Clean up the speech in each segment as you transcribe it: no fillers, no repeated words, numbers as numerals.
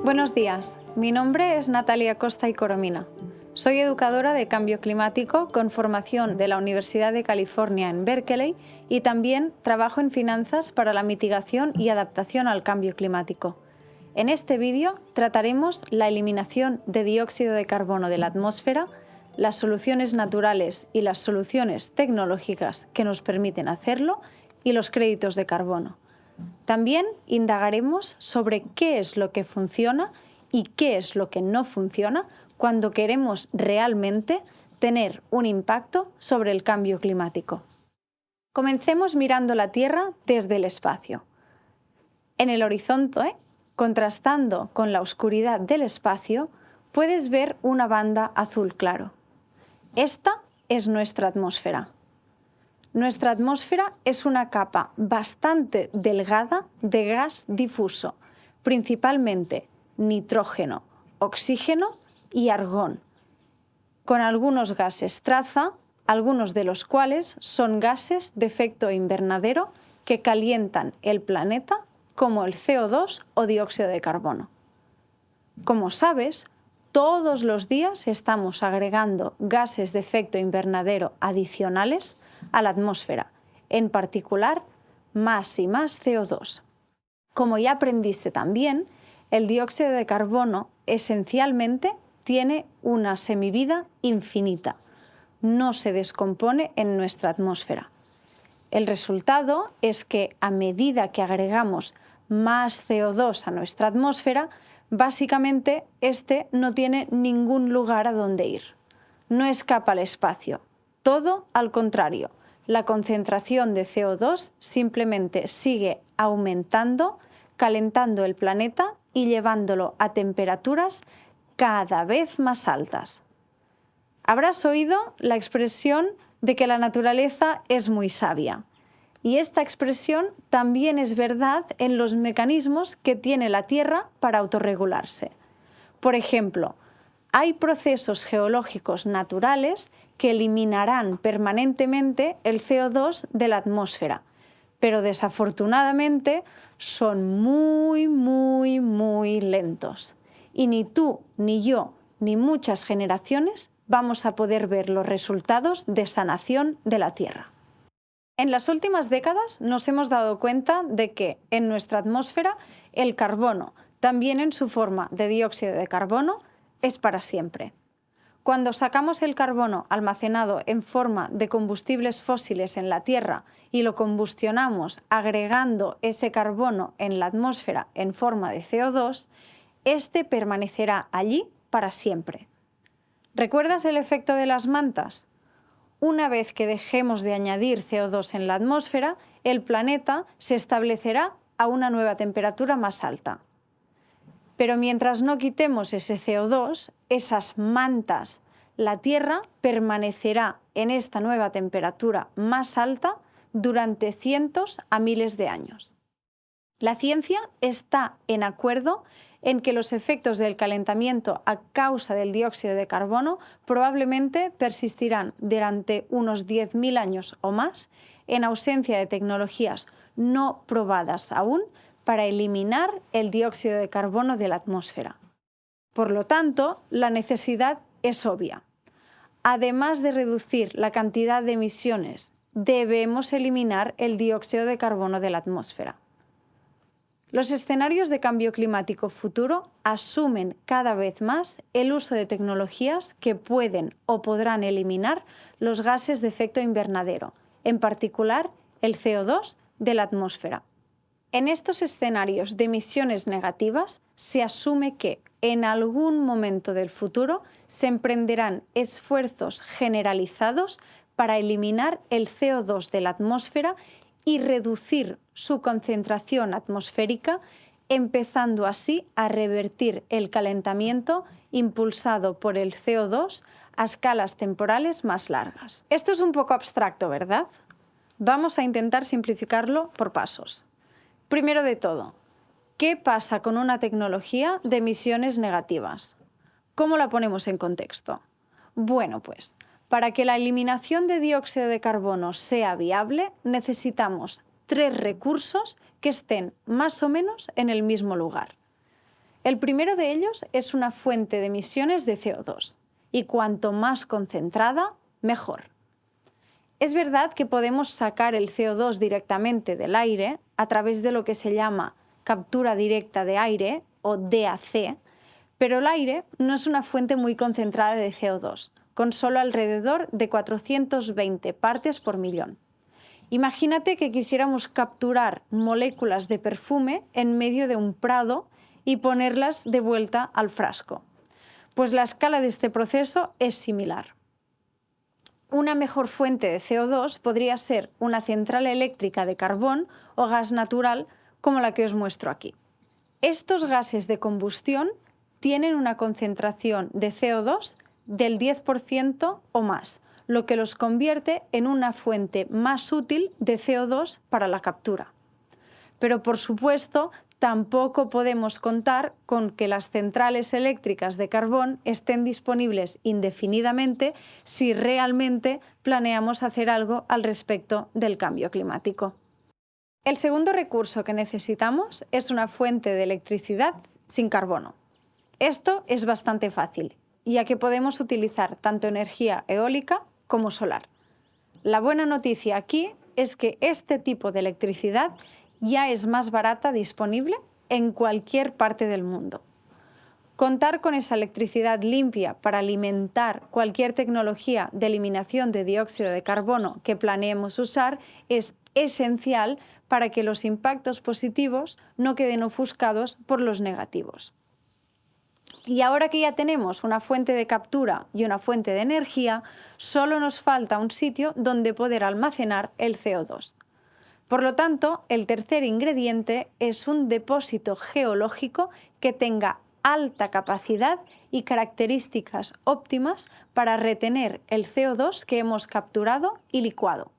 Buenos días, mi nombre es Natalia Costa y Coromina. Soy educadora de cambio climático con formación de la Universidad de California en Berkeley y también trabajo en finanzas para la mitigación y adaptación al cambio climático. En este vídeo trataremos la eliminación de dióxido de carbono de la atmósfera, las soluciones naturales y las soluciones tecnológicas que nos permiten hacerlo y los créditos de carbono. También indagaremos sobre qué es lo que funciona y qué es lo que no funciona cuando queremos realmente tener un impacto sobre el cambio climático. Comencemos mirando la Tierra desde el espacio. En el horizonte, contrastando con la oscuridad del espacio, puedes ver una banda azul claro. Esta es nuestra atmósfera. Nuestra atmósfera es una capa bastante delgada de gas difuso, principalmente nitrógeno, oxígeno y argón, con algunos gases traza, algunos de los cuales son gases de efecto invernadero que calientan el planeta, como el CO2 o dióxido de carbono. Como sabes, todos los días estamos agregando gases de efecto invernadero adicionales a la atmósfera, en particular más y más CO2. Como ya aprendiste también, el dióxido de carbono esencialmente tiene una semivida infinita. No se descompone en nuestra atmósfera. El resultado es que a medida que agregamos más CO2 a nuestra atmósfera, básicamente este no tiene ningún lugar a donde ir. No escapa al espacio. Todo al contrario. La concentración de CO2 simplemente sigue aumentando, calentando el planeta y llevándolo a temperaturas cada vez más altas. Habrás oído la expresión de que la naturaleza es muy sabia. Y esta expresión también es verdad en los mecanismos que tiene la Tierra para autorregularse. Por ejemplo, hay procesos geológicos naturales que eliminarán permanentemente el CO2 de la atmósfera, pero desafortunadamente son muy lentos. Y ni tú, ni yo, ni muchas generaciones vamos a poder ver los resultados de sanación de la Tierra. En las últimas décadas nos hemos dado cuenta de que en nuestra atmósfera el carbono, también en su forma de dióxido de carbono, es para siempre. Cuando sacamos el carbono almacenado en forma de combustibles fósiles en la Tierra y lo combustionamos agregando ese carbono en la atmósfera en forma de CO2, este permanecerá allí para siempre. ¿Recuerdas el efecto de las mantas? Una vez que dejemos de añadir CO2 en la atmósfera, el planeta se establecerá a una nueva temperatura más alta. Pero mientras no quitemos ese CO2, esas mantas, la Tierra permanecerá en esta nueva temperatura más alta durante cientos a miles de años. La ciencia está en acuerdo en que los efectos del calentamiento a causa del dióxido de carbono probablemente persistirán durante unos 10.000 años o más en ausencia de tecnologías no probadas aún para eliminar el dióxido de carbono de la atmósfera. Por lo tanto, la necesidad es obvia. Además de reducir la cantidad de emisiones, debemos eliminar el dióxido de carbono de la atmósfera. Los escenarios de cambio climático futuro asumen cada vez más el uso de tecnologías que pueden o podrán eliminar los gases de efecto invernadero, en particular el CO2 de la atmósfera. En estos escenarios de emisiones negativas se asume que en algún momento del futuro se emprenderán esfuerzos generalizados para eliminar el CO2 de la atmósfera y reducir su concentración atmosférica, empezando así a revertir el calentamiento impulsado por el CO2 a escalas temporales más largas. Esto es un poco abstracto, ¿verdad? Vamos a intentar simplificarlo por pasos. Primero de todo, ¿qué pasa con una tecnología de emisiones negativas? ¿Cómo la ponemos en contexto? Bueno, pues, para que la eliminación de dióxido de carbono sea viable, necesitamos 3 recursos que estén más o menos en el mismo lugar. El primero de ellos es una fuente de emisiones de CO2 y cuanto más concentrada, mejor. Es verdad que podemos sacar el CO2 directamente del aire a través de lo que se llama captura directa de aire o DAC, pero el aire no es una fuente muy concentrada de CO2, con solo alrededor de 420 partes por millón. Imagínate que quisiéramos capturar moléculas de perfume en medio de un prado y ponerlas de vuelta al frasco. Pues la escala de este proceso es similar. Una mejor fuente de CO2 podría ser una central eléctrica de carbón o gas natural como la que os muestro aquí. Estos gases de combustión tienen una concentración de CO2 del 10% o más, lo que los convierte en una fuente más útil de CO2 para la captura. Pero por supuesto, tampoco podemos contar con que las centrales eléctricas de carbón estén disponibles indefinidamente si realmente planeamos hacer algo al respecto del cambio climático. El segundo recurso que necesitamos es una fuente de electricidad sin carbono. Esto es bastante fácil, ya que podemos utilizar tanto energía eólica como solar. La buena noticia aquí es que este tipo de electricidad ya es más barata disponible en cualquier parte del mundo. Contar con esa electricidad limpia para alimentar cualquier tecnología de eliminación de dióxido de carbono que planeemos usar es esencial para que los impactos positivos no queden ofuscados por los negativos. Y ahora que ya tenemos una fuente de captura y una fuente de energía, solo nos falta un sitio donde poder almacenar el CO2. Por lo tanto, el tercer ingrediente es un depósito geológico que tenga alta capacidad y características óptimas para retener el CO2 que hemos capturado y licuado.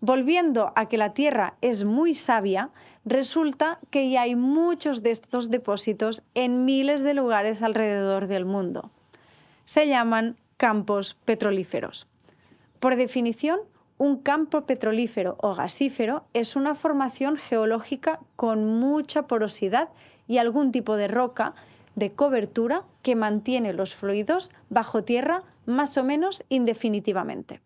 Volviendo a que la Tierra es muy sabia, resulta que ya hay muchos de estos depósitos en miles de lugares alrededor del mundo. Se llaman campos petrolíferos. Por definición, un campo petrolífero o gasífero es una formación geológica con mucha porosidad y algún tipo de roca de cobertura que mantiene los fluidos bajo tierra más o menos indefinitivamente.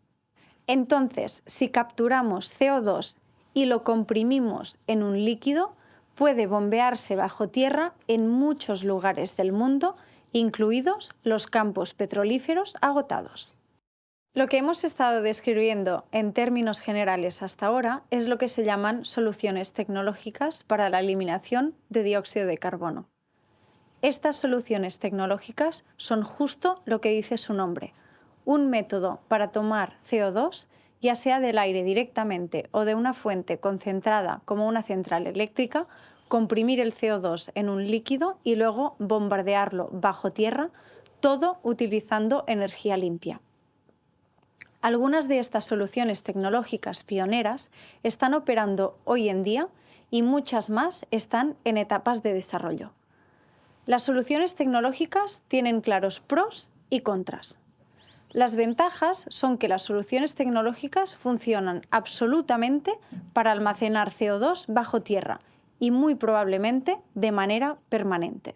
Entonces, si capturamos CO2 y lo comprimimos en un líquido, puede bombearse bajo tierra en muchos lugares del mundo, incluidos los campos petrolíferos agotados. Lo que hemos estado describiendo en términos generales hasta ahora es lo que se llaman soluciones tecnológicas para la eliminación de dióxido de carbono. Estas soluciones tecnológicas son justo lo que dice su nombre, un método para tomar CO2, ya sea del aire directamente o de una fuente concentrada como una central eléctrica, comprimir el CO2 en un líquido y luego bombardearlo bajo tierra, todo utilizando energía limpia. Algunas de estas soluciones tecnológicas pioneras están operando hoy en día y muchas más están en etapas de desarrollo. Las soluciones tecnológicas tienen claros pros y contras. Las ventajas son que las soluciones tecnológicas funcionan absolutamente para almacenar CO2 bajo tierra y muy probablemente de manera permanente.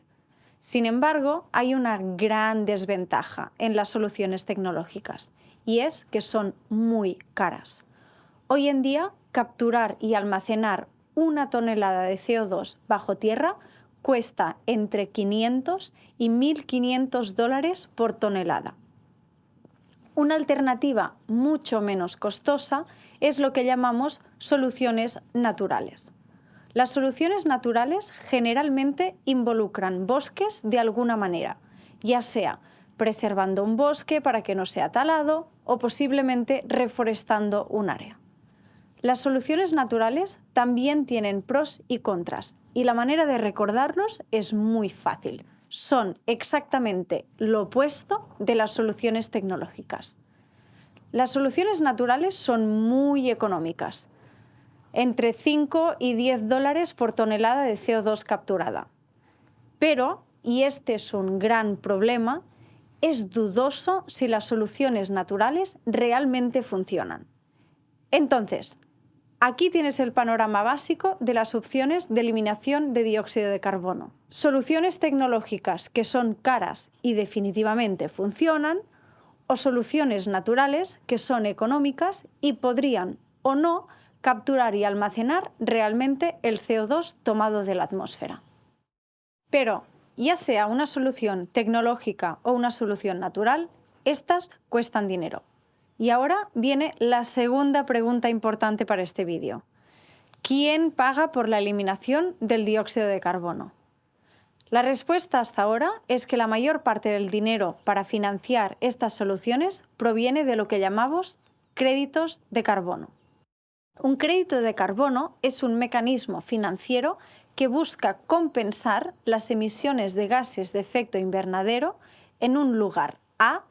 Sin embargo, hay una gran desventaja en las soluciones tecnológicas y es que son muy caras. Hoy en día, capturar y almacenar 1 tonelada de CO2 bajo tierra cuesta entre 500 y 1.500 dólares por tonelada. Una alternativa mucho menos costosa es lo que llamamos soluciones naturales. Las soluciones naturales generalmente involucran bosques de alguna manera, ya sea preservando un bosque para que no sea talado o posiblemente reforestando un área. Las soluciones naturales también tienen pros y contras y la manera de recordarlos es muy fácil. Son exactamente lo opuesto de las soluciones tecnológicas. Las soluciones naturales son muy económicas, entre 5 y 10 dólares por tonelada de CO2 capturada. Pero, y este es un gran problema, es dudoso si las soluciones naturales realmente funcionan. Entonces, Aquí tienes el panorama básico de las opciones de eliminación de dióxido de carbono. Soluciones tecnológicas que son caras y definitivamente funcionan, o soluciones naturales que son económicas y podrían o no capturar y almacenar realmente el CO2 tomado de la atmósfera. Pero, ya sea una solución tecnológica o una solución natural, estas cuestan dinero. Y ahora viene la segunda pregunta importante para este vídeo. ¿Quién paga por la eliminación del dióxido de carbono? La respuesta hasta ahora es que la mayor parte del dinero para financiar estas soluciones proviene de lo que llamamos créditos de carbono. Un crédito de carbono es un mecanismo financiero que busca compensar las emisiones de gases de efecto invernadero en un lugar A,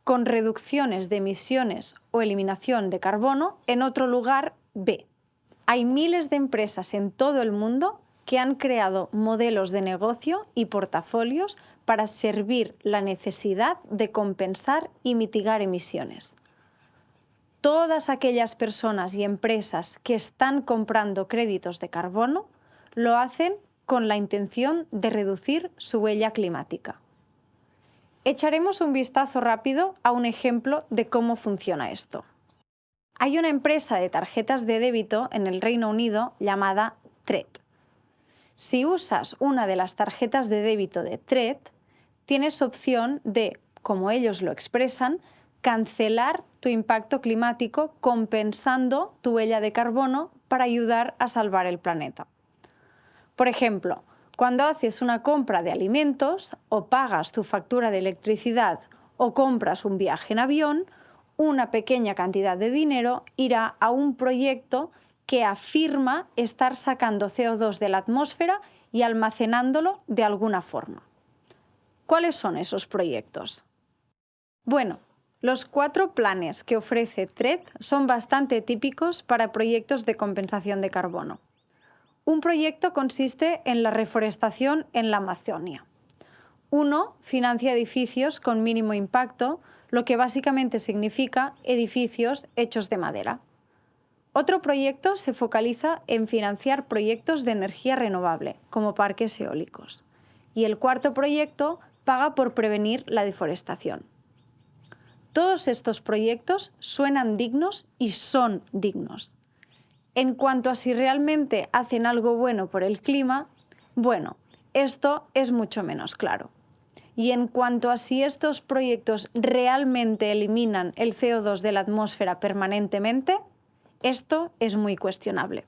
con reducciones de emisiones o eliminación de carbono en otro lugar B. Hay miles de empresas en todo el mundo que han creado modelos de negocio y portafolios para servir la necesidad de compensar y mitigar emisiones. Todas aquellas personas y empresas que están comprando créditos de carbono lo hacen con la intención de reducir su huella climática. Echaremos un vistazo rápido a un ejemplo de cómo funciona esto. Hay una empresa de tarjetas de débito en el Reino Unido llamada Tred. Si usas una de las tarjetas de débito de Tred, tienes opción de, como ellos lo expresan, cancelar tu impacto climático compensando tu huella de carbono para ayudar a salvar el planeta. Por ejemplo, cuando haces una compra de alimentos o pagas tu factura de electricidad o compras un viaje en avión, una pequeña cantidad de dinero irá a un proyecto que afirma estar sacando CO2 de la atmósfera y almacenándolo de alguna forma. ¿Cuáles son esos proyectos? Bueno, los 4 planes que ofrece Tred son bastante típicos para proyectos de compensación de carbono. Un proyecto consiste en la reforestación en la Amazonia. Uno financia edificios con mínimo impacto, lo que básicamente significa edificios hechos de madera. Otro proyecto se focaliza en financiar proyectos de energía renovable, como parques eólicos. Y el cuarto proyecto paga por prevenir la deforestación. Todos estos proyectos suenan dignos y son dignos. En cuanto a si realmente hacen algo bueno por el clima, bueno, esto es mucho menos claro. Y en cuanto a si estos proyectos realmente eliminan el CO2 de la atmósfera permanentemente, esto es muy cuestionable.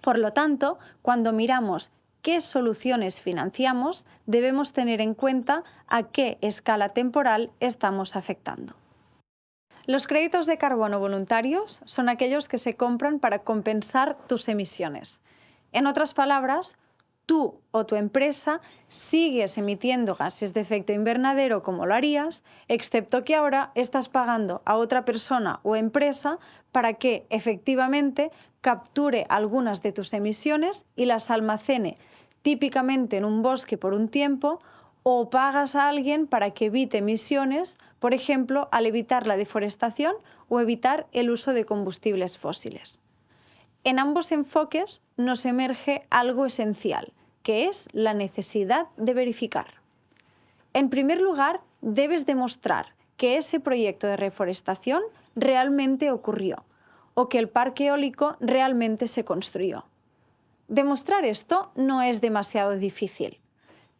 Por lo tanto, cuando miramos qué soluciones financiamos, debemos tener en cuenta a qué escala temporal estamos afectando. Los créditos de carbono voluntarios son aquellos que se compran para compensar tus emisiones. En otras palabras, tú o tu empresa sigues emitiendo gases de efecto invernadero como lo harías, excepto que ahora estás pagando a otra persona o empresa para que efectivamente capture algunas de tus emisiones y las almacene, típicamente en un bosque por un tiempo, o pagas a alguien para que evite emisiones, por ejemplo, al evitar la deforestación o evitar el uso de combustibles fósiles. En ambos enfoques nos emerge algo esencial, que es la necesidad de verificar. En primer lugar, debes demostrar que ese proyecto de reforestación realmente ocurrió o que el parque eólico realmente se construyó. Demostrar esto no es demasiado difícil,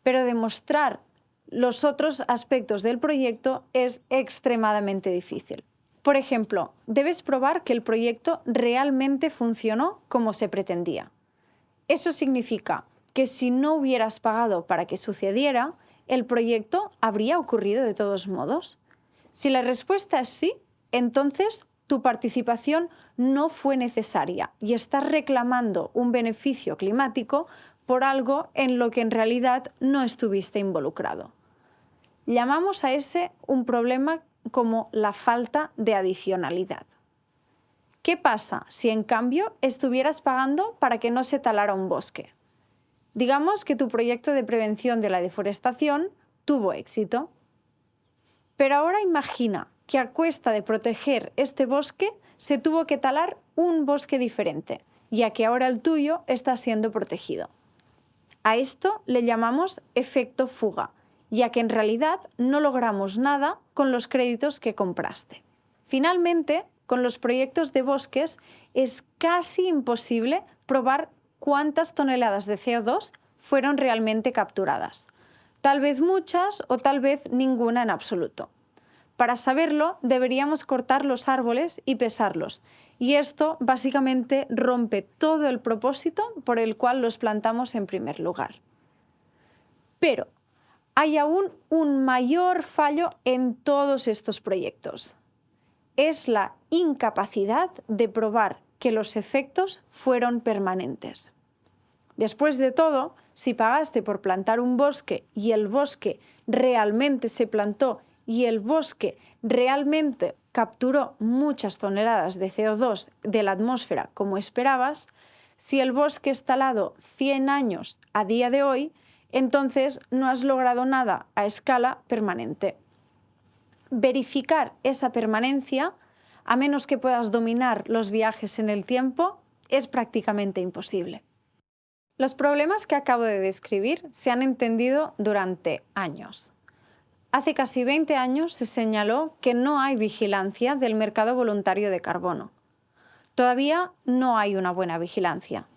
pero demostrar los otros aspectos del proyecto es extremadamente difícil. Por ejemplo, debes probar que el proyecto realmente funcionó como se pretendía. Eso significa que si no hubieras pagado para que sucediera, ¿el proyecto habría ocurrido de todos modos? Si la respuesta es sí, entonces tu participación no fue necesaria y estás reclamando un beneficio climático por algo en lo que en realidad no estuviste involucrado. Llamamos a ese un problema como la falta de adicionalidad. ¿Qué pasa si en cambio estuvieras pagando para que no se talara un bosque? Digamos que tu proyecto de prevención de la deforestación tuvo éxito. Pero ahora imagina que a cuesta de proteger este bosque se tuvo que talar un bosque diferente, ya que ahora el tuyo está siendo protegido. A esto le llamamos efecto fuga, ya que en realidad no logramos nada con los créditos que compraste. Finalmente, con los proyectos de bosques es casi imposible probar cuántas toneladas de CO2 fueron realmente capturadas. Tal vez muchas o tal vez ninguna en absoluto. Para saberlo, deberíamos cortar los árboles y pesarlos, y esto básicamente rompe todo el propósito por el cual los plantamos en primer lugar. Pero hay aún un mayor fallo en todos estos proyectos. Es la incapacidad de probar que los efectos fueron permanentes. Después de todo, si pagaste por plantar un bosque y el bosque realmente se plantó y el bosque realmente capturó muchas toneladas de CO2 de la atmósfera como esperabas, si el bosque es talado 100 años a día de hoy, entonces no has logrado nada a escala permanente. Verificar esa permanencia, a menos que puedas dominar los viajes en el tiempo, es prácticamente imposible. Los problemas que acabo de describir se han entendido durante años. Hace casi 20 años se señaló que no hay vigilancia del mercado voluntario de carbono. Todavía no hay una buena vigilancia.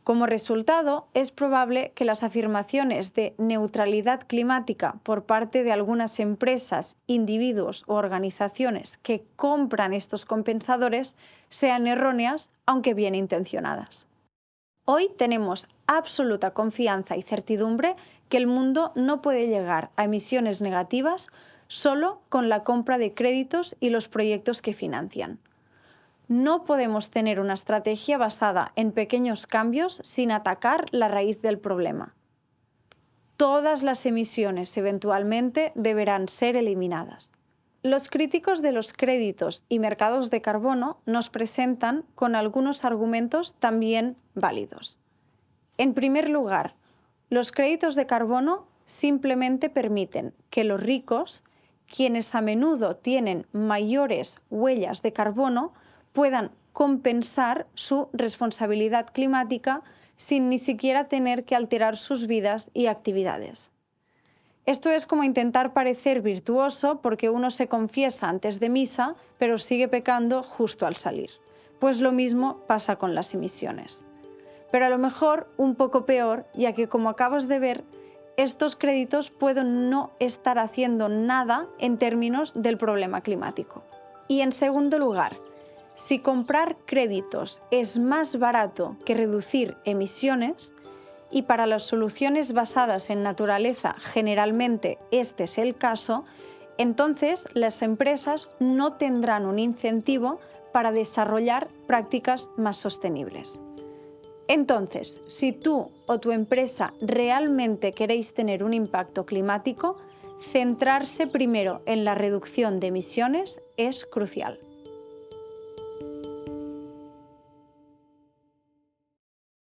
Como resultado, es probable que las afirmaciones de neutralidad climática por parte de algunas empresas, individuos o organizaciones que compran estos compensadores sean erróneas, aunque bien intencionadas. Hoy tenemos absoluta confianza y certidumbre que el mundo no puede llegar a emisiones negativas solo con la compra de créditos y los proyectos que financian. No podemos tener una estrategia basada en pequeños cambios sin atacar la raíz del problema. Todas las emisiones eventualmente deberán ser eliminadas. Los críticos de los créditos y mercados de carbono nos presentan con algunos argumentos también válidos. En primer lugar, los créditos de carbono simplemente permiten que los ricos, quienes a menudo tienen mayores huellas de carbono, puedan compensar su responsabilidad climática sin ni siquiera tener que alterar sus vidas y actividades. Esto es como intentar parecer virtuoso porque uno se confiesa antes de misa, pero sigue pecando justo al salir. Pues lo mismo pasa con las emisiones. Pero a lo mejor un poco peor, ya que como acabas de ver, estos créditos pueden no estar haciendo nada en términos del problema climático. Y en segundo lugar, si comprar créditos es más barato que reducir emisiones, y para las soluciones basadas en naturaleza generalmente este es el caso, entonces las empresas no tendrán un incentivo para desarrollar prácticas más sostenibles. Entonces, si tú o tu empresa realmente queréis tener un impacto climático, centrarse primero en la reducción de emisiones es crucial.